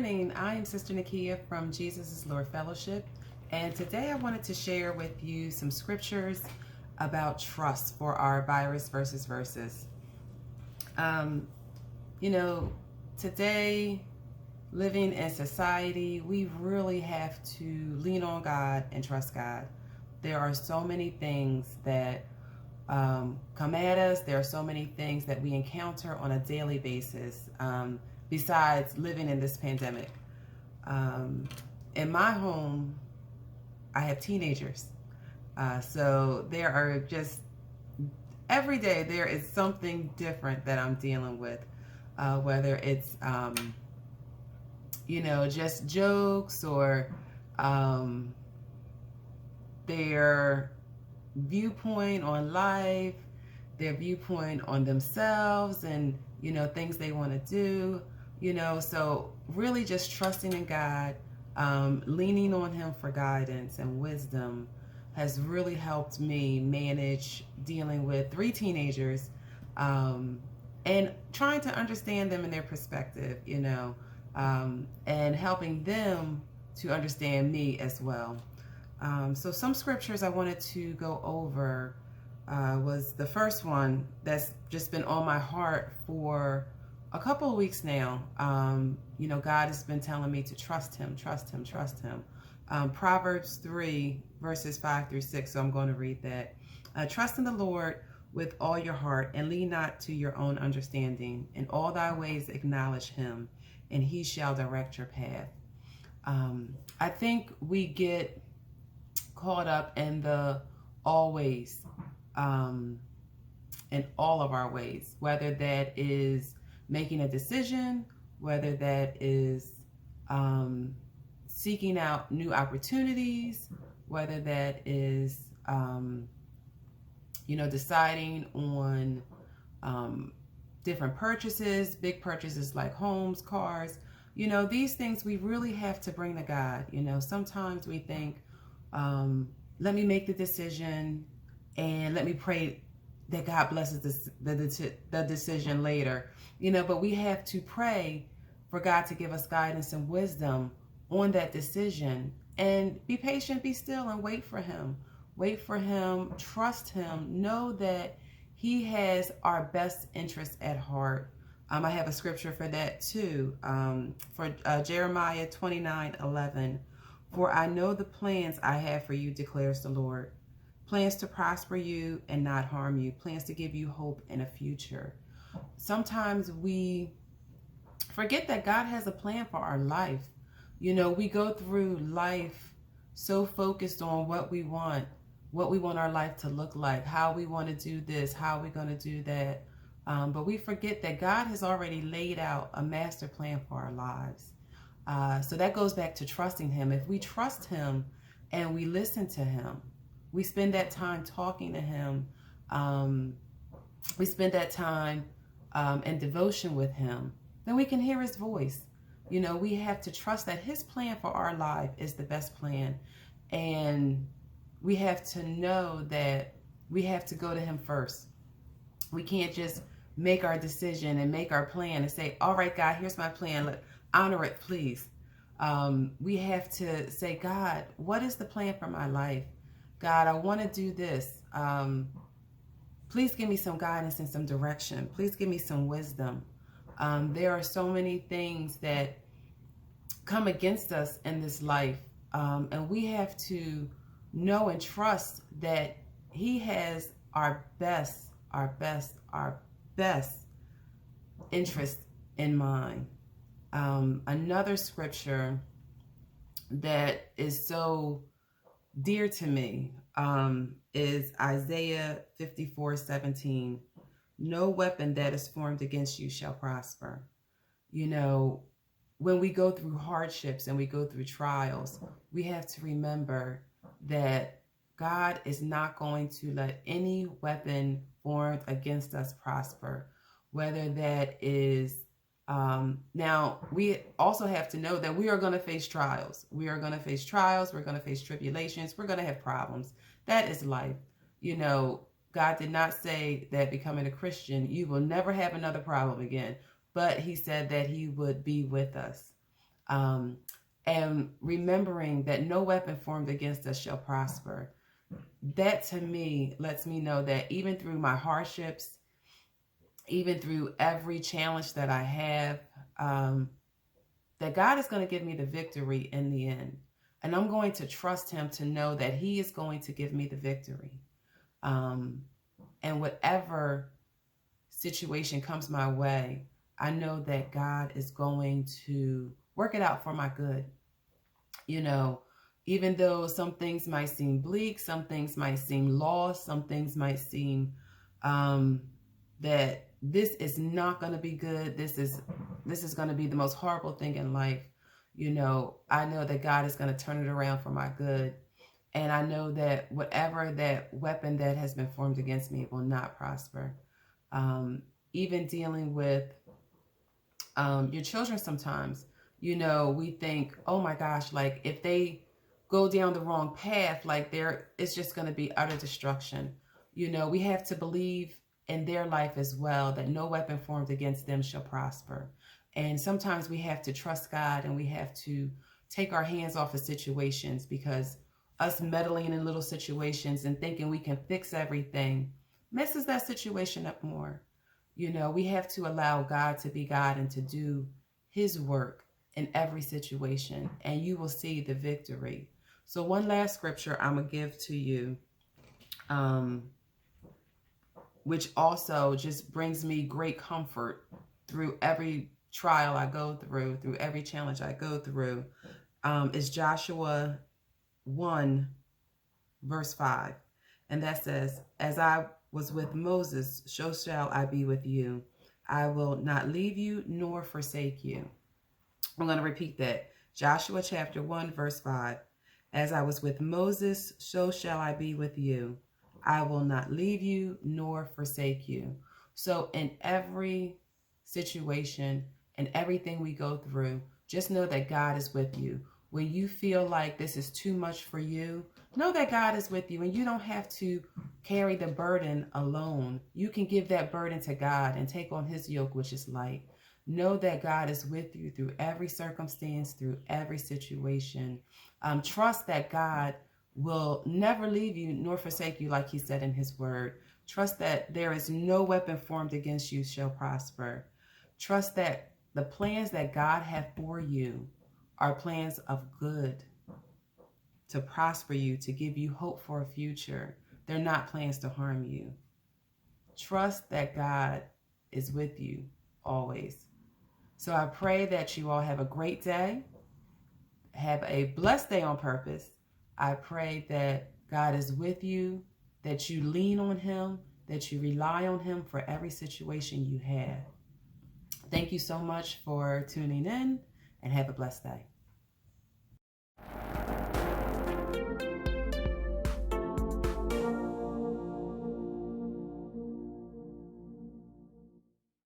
morning. I am Sister Nikiya from Jesus is Lord Fellowship, and today I wanted to share with you some scriptures about trust for our virus versus verses. You know, today, living in society, we really have to lean on God and trust God. There are so many things that come at us. There are so many things that we encounter on a daily basis. Besides living in this pandemic. In my home, I have teenagers. So there are just, every day there is something different that I'm dealing with. Whether it's, just jokes or their viewpoint on life, their viewpoint on themselves and, things they want to do. So really just trusting in God, leaning on Him for guidance and wisdom has really helped me manage dealing with 3 teenagers and trying to understand them in their perspective, and helping them to understand me as well. So some scriptures I wanted to go over was the first one that's just been on my heart for a couple of weeks now. God has been telling me to trust Him, trust Him, trust Him. Proverbs 3 verses 5 through 6. So I'm going to read that. Trust in the Lord with all your heart and lean not to your own understanding. In all thy ways acknowledge Him, and He shall direct your path. I think we get caught up in the always, in all of our ways, whether that is making a decision, whether that is seeking out new opportunities, whether that is, deciding on different purchases, big purchases like homes, cars. These things we really have to bring to God. Sometimes we think, let me make the decision and let me pray that God blesses the decision later. But we have to pray for God to give us guidance and wisdom on that decision, and be patient, be still, and wait for Him. Wait for Him, trust Him, know that He has our best interest at heart. I have a scripture for that too, for Jeremiah 29:11. For I know the plans I have for you, declares the Lord. Plans to prosper you and not harm you. Plans to give you hope and a future. Sometimes we forget that God has a plan for our life. We go through life so focused on what we want our life to look like, how we want to do this, how we're going to do that. But we forget that God has already laid out a master plan for our lives. So that goes back to trusting Him. If we trust Him and we listen to Him, we spend that time talking to Him, we spend that time in devotion with Him, then we can hear His voice. We have to trust that His plan for our life is the best plan. And we have to know that we have to go to Him first. We can't just make our decision and make our plan and say, all right, God, here's my plan. Honor it, please. We have to say, God, what is the plan for my life? God, I want to do this. Please give me some guidance and some direction. Please give me some wisdom. There are so many things that come against us in this life. And we have to know and trust that He has our best interest in mind. Another scripture that is so dear to me is Isaiah 54:17. No weapon that is formed against you shall prosper. When we go through hardships and we go through trials, we have to remember that God is not going to let any weapon formed against us prosper, whether that is now we also have to know that we are going to face trials. We are going to face trials. We're going to face tribulations. We're going to have problems. That is life. God did not say that becoming a Christian, you will never have another problem again. But He said that He would be with us. And remembering that no weapon formed against us shall prosper. That to me lets me know that even through my hardships, even through every challenge that I have, that God is going to give me the victory in the end. And I'm going to trust him to know that he is going to give me the victory. And whatever situation comes my way, I know that God is going to work it out for my good. You know, even though some things might seem bleak, some things might seem lost, some things might seem that this is not going to be good. This is going to be the most horrible thing in life. You know, I know that God is going to turn it around for my good. And I know that whatever that weapon that has been formed against me will not prosper. Even dealing with your children sometimes, you know, we think, oh my gosh, like if they go down the wrong path, like it's just going to be utter destruction. You know, we have to believe in their life as well that no weapon formed against them shall prosper. And sometimes we have to trust God, and we have to take our hands off of situations, because us meddling in little situations and thinking we can fix everything messes that situation up more. You know, we have to allow God to be God and to do his work in every situation, and you will see the victory. So one last scripture I'm going to give to you, which also just brings me great comfort through every trial I go through every challenge I go through, is Joshua 1, verse 5. And that says, as I was with Moses, so shall I be with you. I will not leave you nor forsake you. I'm going to repeat that. Joshua chapter 1, verse 5. As I was with Moses, so shall I be with you. I will not leave you nor forsake you. So in every situation and everything we go through, just know that God is with you. When you feel like this is too much for you, know that God is with you, and you don't have to carry the burden alone. You can give that burden to God and take on his yoke, which is light. Know that God is with you through every circumstance, through every situation. Trust that God will never leave you nor forsake you, like he said in his word. Trust that there is no weapon formed against you shall prosper. Trust that the plans that God has for you are plans of good, to prosper you, to give you hope for a future. They're not plans to harm you. Trust that God is with you always. So I pray that you all have a great day. Have a blessed day on purpose. I pray that God is with you, that you lean on him, that you rely on him for every situation you have. Thank you so much for tuning in, and have a blessed day.